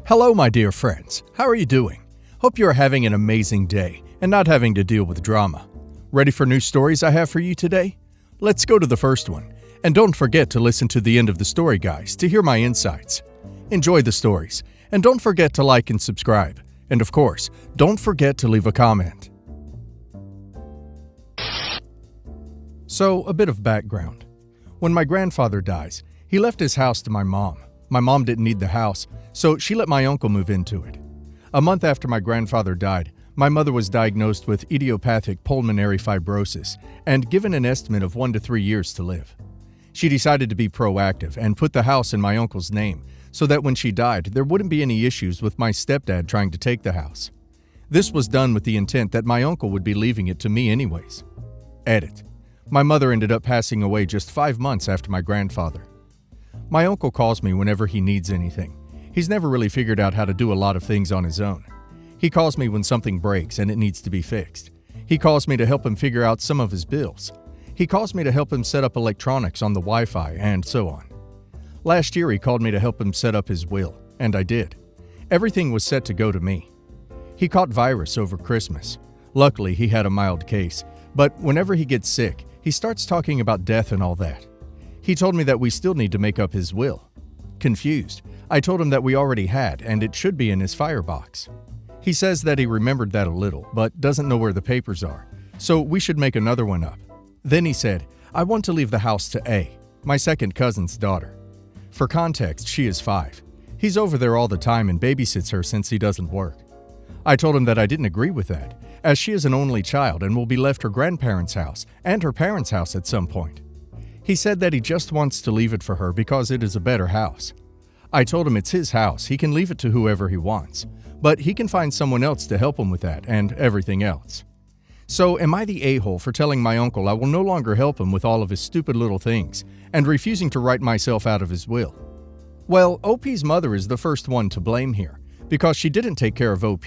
Hello, my dear friends. How are you doing? Hope you are having an amazing day and not having to deal with drama. Ready for new stories I have for you today? Let's go to the first one. And don't forget to listen to the end of the story, guys, to hear my insights. Enjoy the stories, and don't forget to like and subscribe. And of course, don't forget to leave a comment. So, a bit of background. When my grandfather dies, he left his house to my mom. My mom didn't need the house, so she let my uncle move into it. A month after my grandfather died, my mother was diagnosed with idiopathic pulmonary fibrosis and given an estimate of 1 to 3 years to live. She decided to be proactive and put the house in my uncle's name so that when she died, there wouldn't be any issues with my stepdad trying to take the house. This was done with the intent that my uncle would be leaving it to me anyways. Edit. My mother ended up passing away just 5 months after my grandfather. My uncle calls me whenever he needs anything. He's never really figured out how to do a lot of things on his own. He calls me when something breaks and it needs to be fixed. He calls me to help him figure out some of his bills. He calls me to help him set up electronics on the Wi-Fi and so on. Last year he called me to help him set up his will, and I did. Everything was set to go to me. He caught virus over Christmas. Luckily he had a mild case, but whenever he gets sick, he starts talking about death and all that. He told me that we still need to make up his will. Confused, I told him that we already had and it should be in his firebox. He says that he remembered that a little, but doesn't know where the papers are, so we should make another one up. Then he said, I want to leave the house to A, my second cousin's daughter. For context, she is 5. He's over there all the time and babysits her since he doesn't work. I told him that I didn't agree with that, as she is an only child and will be left her grandparents' house and her parents' house at some point. He said that he just wants to leave it for her because it is a better house. I told him it's his house, he can leave it to whoever he wants, but he can find someone else to help him with that and everything else. So am I the a-hole for telling my uncle I will no longer help him with all of his stupid little things and refusing to write myself out of his will? Well, OP's mother is the first one to blame here because she didn't take care of OP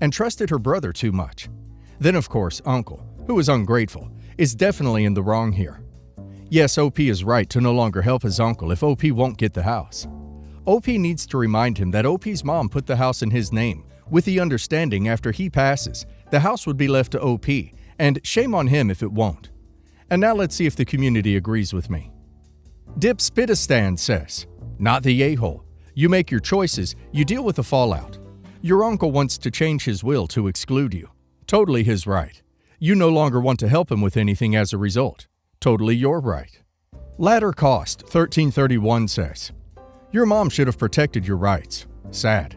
and trusted her brother too much. Then of course, Uncle, who is ungrateful, is definitely in the wrong here. Yes, OP is right to no longer help his uncle if OP won't get the house. OP needs to remind him that OP's mom put the house in his name with the understanding after he passes, the house would be left to OP, and shame on him if it won't. And now let's see if the community agrees with me. Dip Spitistan says, not the a-hole. You make your choices, you deal with the fallout. Your uncle wants to change his will to exclude you. Totally his right. You no longer want to help him with anything as a result. Totally your right. Ladder Cost 1331 says, your mom should have protected your rights. Sad.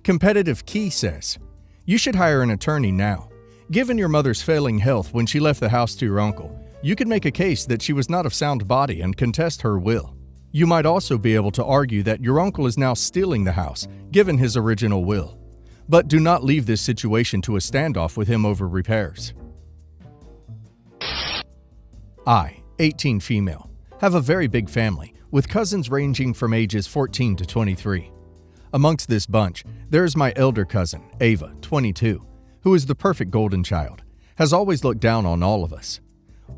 Competitive Key says, you should hire an attorney now. Given your mother's failing health when she left the house to your uncle, you could make a case that she was not of sound body and contest her will. You might also be able to argue that your uncle is now stealing the house, given his original will. But do not leave this situation to a standoff with him over repairs. I, 18 female, have a very big family, with cousins ranging from ages 14 to 23. Amongst this bunch, there is my elder cousin, Ava, 22, who is the perfect golden child, has always looked down on all of us.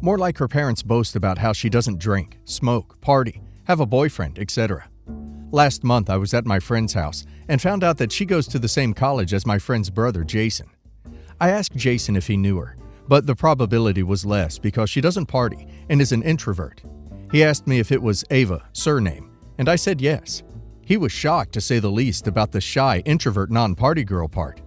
More like her parents boast about how she doesn't drink, smoke, party, have a boyfriend, etc. Last month I was at my friend's house and found out that she goes to the same college as my friend's brother, Jason. I asked Jason if he knew her, but the probability was less because she doesn't party and is an introvert. He asked me if it was Ava, surname, and I said yes. He was shocked, to say the least, about the shy, introvert, non-party girl part.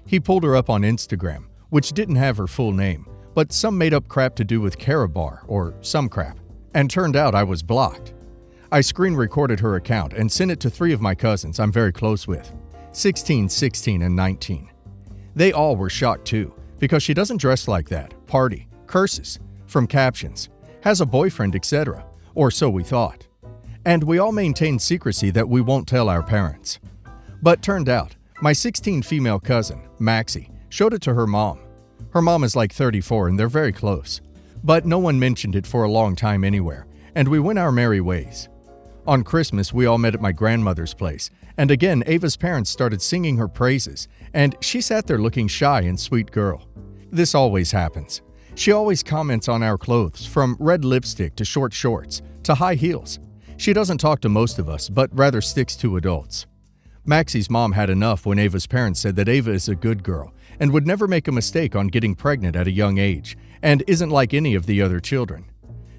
He pulled her up on Instagram, which didn't have her full name, but some made-up crap to do with Carabar, or some crap, and turned out I was blocked. I screen recorded her account and sent it to 3 of my cousins I'm very close with, 16, 16, and 19. They all were shocked too, because she doesn't dress like that, party, curses, from captions, has a boyfriend, etc., or so we thought. And we all maintained secrecy that we won't tell our parents. But turned out, my 16 female cousin, Maxie, showed it to her mom. Her mom is like 34 and they're very close. But no one mentioned it for a long time anywhere, and we went our merry ways. On Christmas, we all met at my grandmother's place, and again Ava's parents started singing her praises, and she sat there looking shy and sweet girl. This always happens. She always comments on our clothes, from red lipstick to short shorts to high heels. She doesn't talk to most of us, but rather sticks to adults. Maxie's mom had enough when Ava's parents said that Ava is a good girl and would never make a mistake on getting pregnant at a young age and isn't like any of the other children.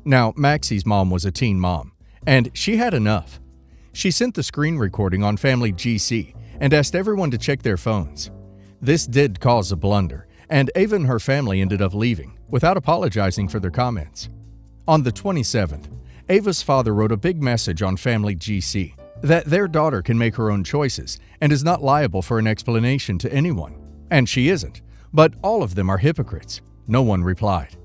Now, Maxie's mom was a teen mom, and she had enough. She sent the screen recording on Family GC and asked everyone to check their phones. This did cause a blunder, and Ava and her family ended up leaving without apologizing for their comments. On the 27th, Ava's father wrote a big message on Family GC that their daughter can make her own choices and is not liable for an explanation to anyone. And she isn't, but all of them are hypocrites. No one replied.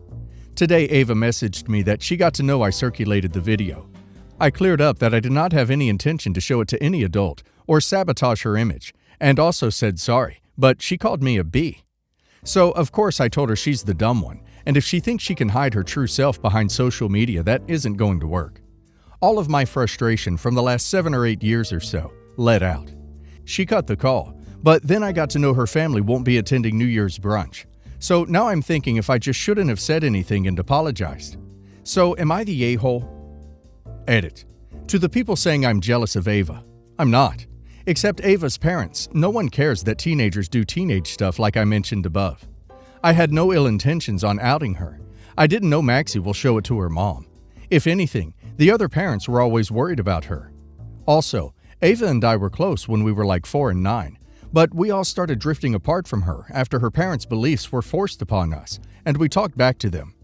Today, Ava messaged me that she got to know I circulated the video. I cleared up that I did not have any intention to show it to any adult or sabotage her image, and also said sorry, but she called me a B. So, of course, I told her she's the dumb one, and if she thinks she can hide her true self behind social media, that isn't going to work. All of my frustration from the last 7 or 8 years or so let out. She cut the call, but then I got to know her family won't be attending New Year's brunch. So now I'm thinking if I just shouldn't have said anything and apologized. So am I the a-hole? Edit. To the people saying I'm jealous of Ava, I'm not. Except Ava's parents, no one cares that teenagers do teenage stuff like I mentioned above. I had no ill intentions on outing her. I didn't know Maxie will show it to her mom. If anything, the other parents were always worried about her. Also, Ava and I were close when we were like 4 and 9, but we all started drifting apart from her after her parents' beliefs were forced upon us, and we talked back to them.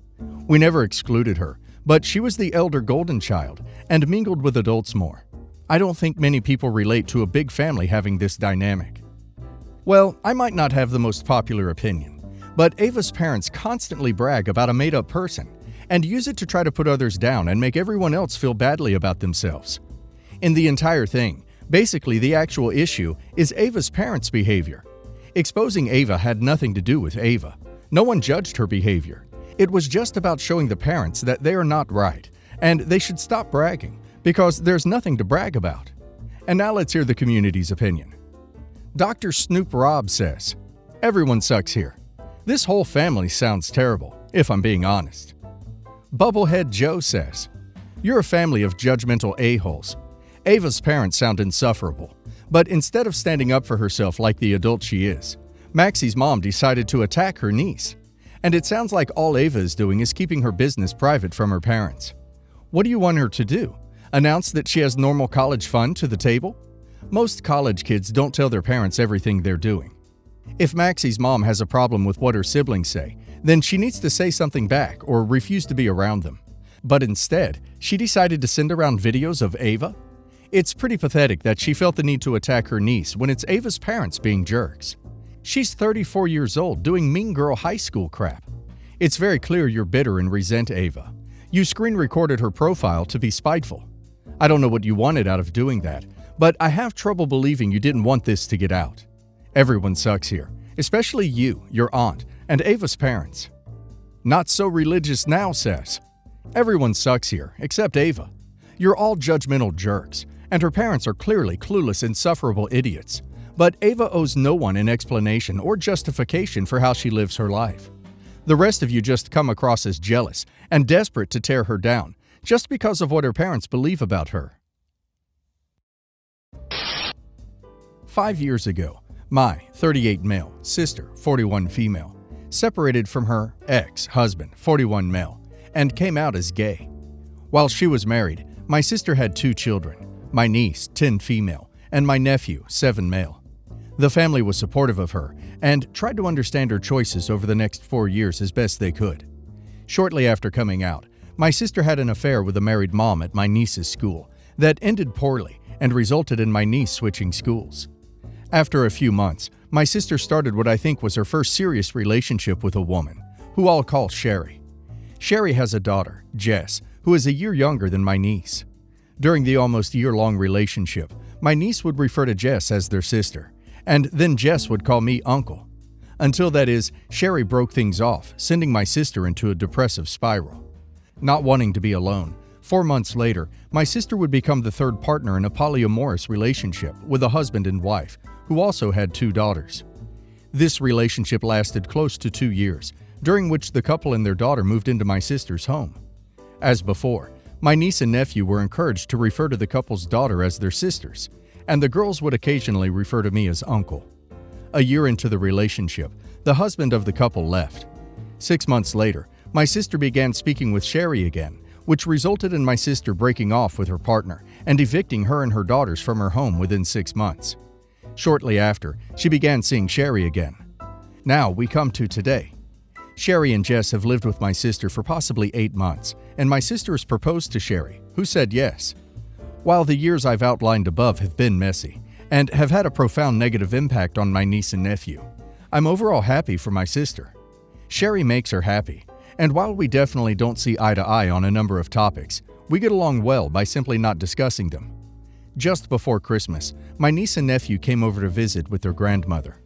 We never excluded her, but she was the elder golden child and mingled with adults more. I don't think many people relate to a big family having this dynamic. Well, I might not have the most popular opinion, but Ava's parents constantly brag about a made-up person and use it to try to put others down and make everyone else feel badly about themselves. In the entire thing, basically the actual issue is Ava's parents' behavior. Exposing Ava had nothing to do with Ava. No one judged her behavior. It was just about showing the parents that they are not right, and they should stop bragging, because there's nothing to brag about. And now let's hear the community's opinion. Dr. Snoop Robb says, "Everyone sucks here. This whole family sounds terrible, if I'm being honest." Bubblehead Joe says, "You're a family of judgmental a-holes. Ava's parents sound insufferable, but instead of standing up for herself like the adult she is, Maxie's mom decided to attack her niece. And it sounds like all Ava is doing is keeping her business private from her parents. What do you want her to do? Announce that she has normal college fun to the table? Most college kids don't tell their parents everything they're doing. If Maxie's mom has a problem with what her siblings say, then she needs to say something back or refuse to be around them. But instead, she decided to send around videos of Ava? It's pretty pathetic that she felt the need to attack her niece when it's Ava's parents being jerks. She's 34 years old doing mean girl high school crap. It's very clear you're bitter and resent Ava. You screen recorded her profile to be spiteful. I don't know what you wanted out of doing that, but I have trouble believing you didn't want this to get out. Everyone sucks here, especially you, your aunt, and Ava's parents." Not So Religious Now says, "Everyone sucks here, except Ava. You're all judgmental jerks, and her parents are clearly clueless, insufferable idiots. But Ava owes no one an explanation or justification for how she lives her life. The rest of you just come across as jealous and desperate to tear her down, just because of what her parents believe about her." 5 years ago, my 38 male sister, 41 female, separated from her ex-husband, 41 male, and came out as gay. While she was married, my sister had 2 children, my niece, 10 female, and my nephew, 7 male. The family was supportive of her and tried to understand her choices over the next 4 years as best they could. Shortly after coming out, my sister had an affair with a married mom at my niece's school that ended poorly and resulted in my niece switching schools. After a few months, my sister started what I think was her first serious relationship with a woman, who I'll call Sherry. Sherry has a daughter, Jess, who is a year younger than my niece. During the almost year-long relationship, my niece would refer to Jess as their sister, and then Jess would call me uncle. Until that is, Sherry broke things off, sending my sister into a depressive spiral. Not wanting to be alone, 4 months later, my sister would become the third partner in a polyamorous relationship with a husband and wife, who also had 2 daughters. This relationship lasted close to 2 years, during which the couple and their daughter moved into my sister's home. As before, my niece and nephew were encouraged to refer to the couple's daughter as their sisters, and the girls would occasionally refer to me as uncle. A year into the relationship, the husband of the couple left. 6 months later, my sister began speaking with Sherry again, which resulted in my sister breaking off with her partner and evicting her and her daughters from her home within 6 months. Shortly after, she began seeing Sherry again. Now we come to today. Sherry and Jess have lived with my sister for possibly 8 months, and my sister has proposed to Sherry, who said yes. While the years I've outlined above have been messy and have had a profound negative impact on my niece and nephew, I'm overall happy for my sister. Sherry makes her happy, and while we definitely don't see eye to eye on a number of topics, we get along well by simply not discussing them. Just before Christmas, my niece and nephew came over to visit with their grandmother.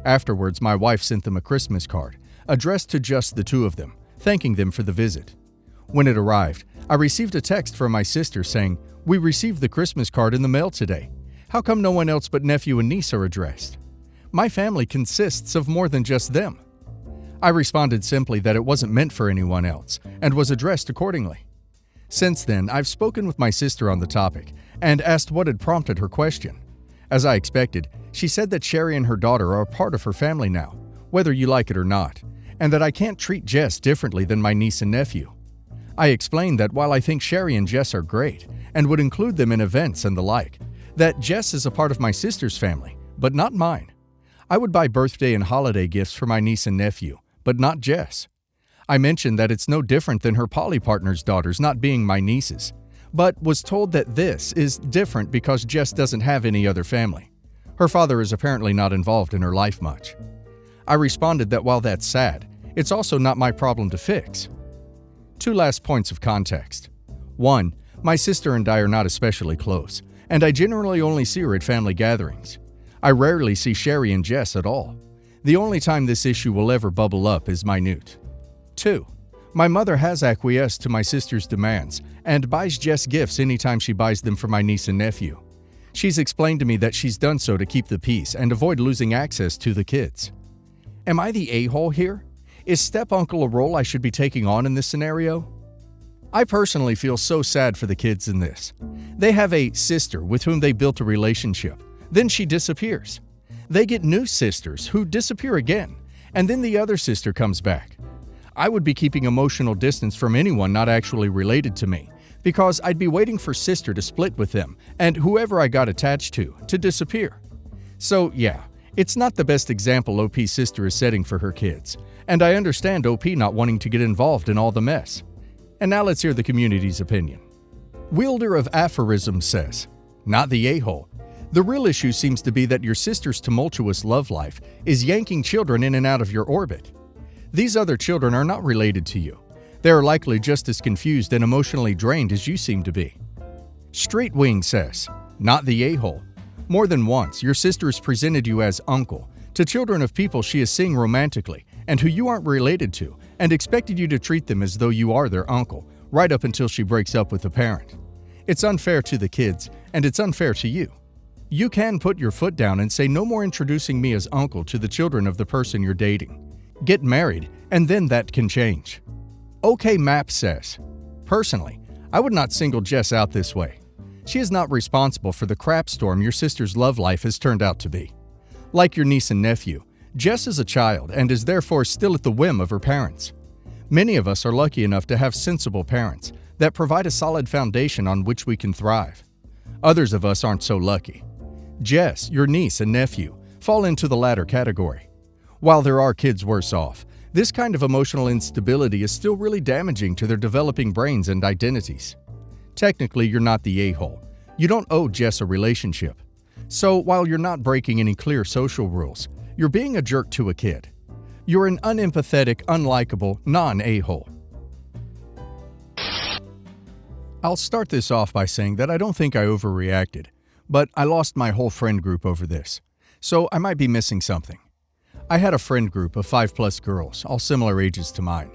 Afterwards, my wife sent them a Christmas card, addressed to just the two of them, thanking them for the visit. When it arrived, I received a text from my sister saying, "We received the Christmas card in the mail today. How come no one else but nephew and niece are addressed? My family consists of more than just them." I responded simply that it wasn't meant for anyone else and was addressed accordingly. Since then, I've spoken with my sister on the topic and asked what had prompted her question. As I expected, she said that Sherry and her daughter are a part of her family now, whether you like it or not, and that I can't treat Jess differently than my niece and nephew. I explained that while I think Sherry and Jess are great and would include them in events and the like, that Jess is a part of my sister's family, but not mine. I would buy birthday and holiday gifts for my niece and nephew, but not Jess. I mentioned that it's no different than her poly partner's daughters not being my nieces, but was told that this is different because Jess doesn't have any other family. Her father is apparently not involved in her life much. I responded that while that's sad, it's also not my problem to fix. 2 last points of context. 1. My sister and I are not especially close, and I generally only see her at family gatherings. I rarely see Sherry and Jess at all. The only time this issue will ever bubble up is minute. 2. My mother has acquiesced to my sister's demands and buys Jess gifts anytime she buys them for my niece and nephew. She's explained to me that she's done so to keep the peace and avoid losing access to the kids. Am I the a-hole here? Is step-uncle a role I should be taking on in this scenario? I personally feel so sad for the kids in this. They have a sister with whom they built a relationship. Then she disappears. They get new sisters who disappear again, and then the other sister comes back. I would be keeping emotional distance from anyone not actually related to me, because I'd be waiting for sister to split with them and whoever I got attached to disappear. So yeah, it's not the best example OP's sister is setting for her kids, and I understand OP not wanting to get involved in all the mess. And now let's hear the community's opinion. Wielder of Aphorism says, "Not the a-hole. The real issue seems to be that your sister's tumultuous love life is yanking children in and out of your orbit. These other children are not related to you. They are likely just as confused and emotionally drained as you seem to be." Street Wing says, "Not the a-hole. More than once, your sister has presented you as uncle to children of people she is seeing romantically and who you aren't related to, and expected you to treat them as though you are their uncle, right up until she breaks up with the parent. It's unfair to the kids, and it's unfair to you. You can put your foot down and say no more introducing me as uncle to the children of the person you're dating. Get married, and then that can change." OK Map says, "Personally, I would not single Jess out this way. She is not responsible for the crap storm your sister's love life has turned out to be. Like your niece and nephew, Jess is a child and is therefore still at the whim of her parents. Many of us are lucky enough to have sensible parents that provide a solid foundation on which we can thrive. Others of us aren't so lucky. Jess, your niece and nephew, fall into the latter category. While there are kids worse off, this kind of emotional instability is still really damaging to their developing brains and identities. Technically, you're not the a-hole. You don't owe Jess a relationship. So while you're not breaking any clear social rules, you're being a jerk to a kid. You're an unempathetic, unlikable, non-a-hole." I'll start this off by saying that I don't think I overreacted, but I lost my whole friend group over this, so I might be missing something. I had a friend group of 5+ girls, all similar ages to mine.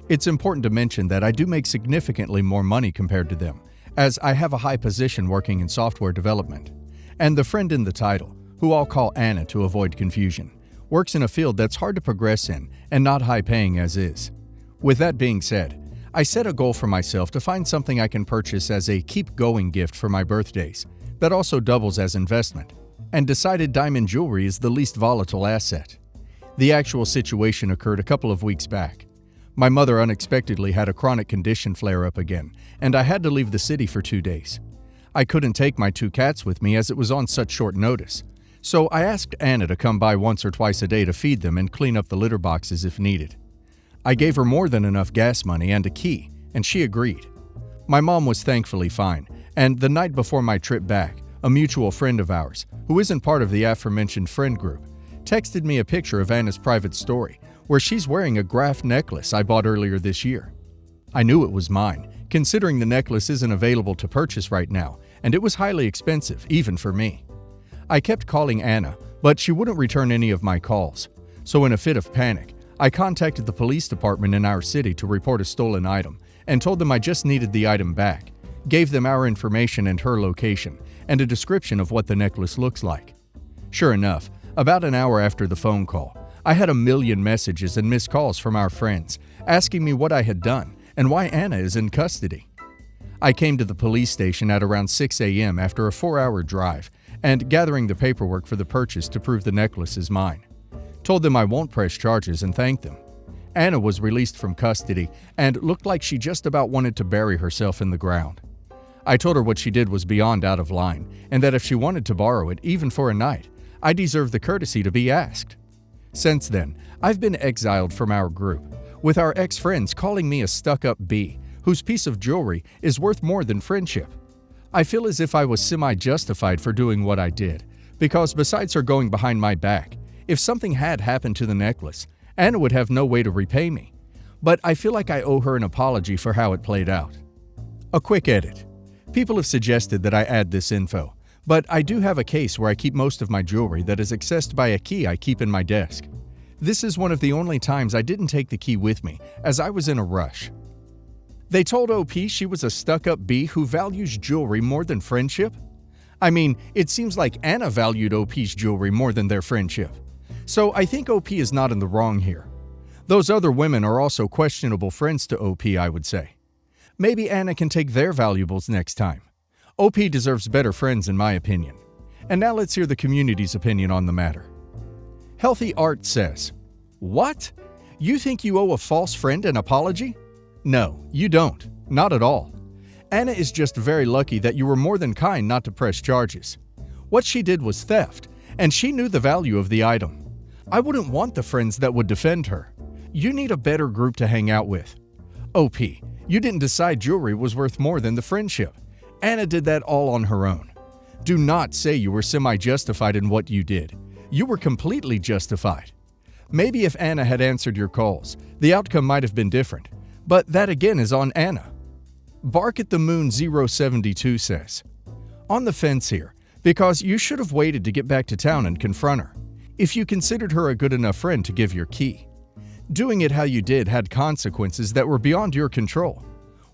It's important to mention that I do make significantly more money compared to them, as I have a high position working in software development. And the friend in the title, who I'll call Anna to avoid confusion, works in a field that's hard to progress in and not high paying as is. With that being said, I set a goal for myself to find something I can purchase as a keep-going gift for my birthdays that also doubles as investment, and decided diamond jewelry is the least volatile asset. The actual situation occurred a couple of weeks back. My mother unexpectedly had a chronic condition flare up again, and I had to leave the city for 2 days. I couldn't take my 2 cats with me as it was on such short notice, so I asked Anna to come by once or twice a day to feed them and clean up the litter boxes if needed. I gave her more than enough gas money and a key, and she agreed. My mom was thankfully fine, and the night before my trip back, a mutual friend of ours, who isn't part of the aforementioned friend group, texted me a picture of Anna's private story, where she's wearing a graph necklace I bought earlier this year. I knew it was mine, considering the necklace isn't available to purchase right now, and it was highly expensive, even for me. I kept calling Anna, but she wouldn't return any of my calls. So in a fit of panic, I contacted the police department in our city to report a stolen item and told them I just needed the item back, gave them our information and her location, and a description of what the necklace looks like. Sure enough, about an hour after the phone call, I had a million messages and missed calls from our friends, asking me what I had done and why Anna is in custody. I came to the police station at around 6 a.m. after a 4-hour drive and gathering the paperwork for the purchase to prove the necklace is mine. Told them I won't press charges and thanked them. Anna was released from custody and looked like she just about wanted to bury herself in the ground. I told her what she did was beyond out of line and that if she wanted to borrow it, even for a night, I deserved the courtesy to be asked. Since then, I've been exiled from our group, with our ex-friends calling me a stuck-up bee whose piece of jewelry is worth more than friendship. I feel as if I was semi-justified for doing what I did, because besides her going behind my back, if something had happened to the necklace, Anna would have no way to repay me. But I feel like I owe her an apology for how it played out. A quick edit. People have suggested that I add this info, but I do have a case where I keep most of my jewelry that is accessed by a key I keep in my desk. This is one of the only times I didn't take the key with me, as I was in a rush. They told OP she was a stuck-up bee who values jewelry more than friendship? I mean, it seems like Anna valued OP's jewelry more than their friendship. So I think OP is not in the wrong here. Those other women are also questionable friends to OP, I would say. Maybe Anna can take their valuables next time. OP deserves better friends in my opinion. And now let's hear the community's opinion on the matter. Healthy Art says, "What? You think you owe a false friend an apology? No, you don't. Not at all. Anna is just very lucky that you were more than kind not to press charges. What she did was theft, and she knew the value of the item. I wouldn't want the friends that would defend her. You need a better group to hang out with. OP, you didn't decide jewelry was worth more than the friendship. Anna did that all on her own. Do not say you were semi-justified in what you did. You were completely justified. Maybe if Anna had answered your calls, the outcome might have been different, but that again is on Anna." Bark at the Moon 072 says, "On the fence here, because you should have waited to get back to town and confront her, if you considered her a good enough friend to give your key. Doing it how you did had consequences that were beyond your control.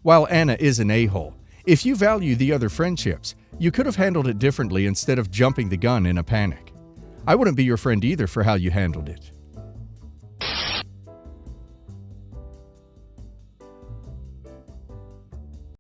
While Anna is an a-hole, if you value the other friendships, you could have handled it differently instead of jumping the gun in a panic. I wouldn't be your friend either for how you handled it."